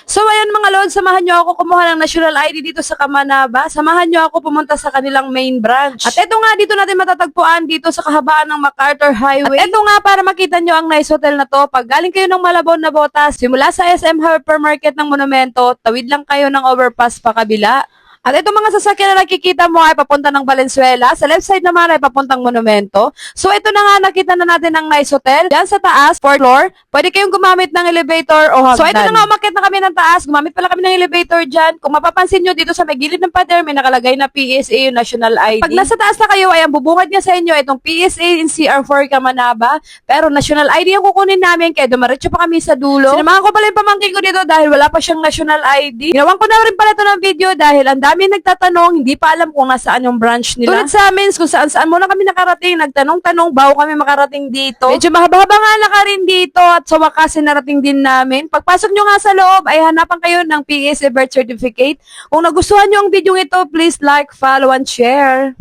So ayan mga lord, samahan nyo ako kumuha ng national ID dito sa Kamanaba. Samahan nyo ako pumunta sa kanilang main branch. At eto nga, dito natin matatagpuan dito sa kahabaan ng MacArthur Highway. At eto nga, para makita nyo ang nice hotel na to, pag galing kayo ng Malabon na Botas, simula sa SM Hypermarket ng Monumento, tawid lang kayo ng overpass pa kabila. At itong mga sasakyan na nakikita mo ay papunta ng Valenzuela. Sa left side naman ay papuntang Monumento. So ito na nga, nakita na natin ang nice hotel. Diyan sa taas, 4th floor, pwede kayong gumamit ng elevator o hagdan. So ito na nga, umakyat na kami ng taas. Gumamit pala kami ng elevator dyan. Kung mapapansin nyo dito sa may gilid ng pader, may nakalagay na PSA, yung National ID. Pag nasa taas na kayo, ay ang bubungad niya sa inyo itong PSA in CR4 Kamanaba. Pero National ID ang kukunin namin, kaya dumaretso pa kami sa dulo. Sinamahan ko pala yung pamangkin ko dito dahil wala pa siyang National ID. Ginawan ko na rin pala ito ng video dahil ang dami nagtatanong, hindi pa alam kung nasaan yung branch nila. Tulad sa amin, kung saan-saan muna kami nakarating, nagtanong-tanong, bago kami makarating dito. Medyo mahaba-haba nga nakarin dito at sa wakas narating din namin. Pagpasok nyo nga sa loob, ay hanapan kayo ng PSA birth certificate. Kung nagustuhan nyo ang video ito, please like, follow, and share.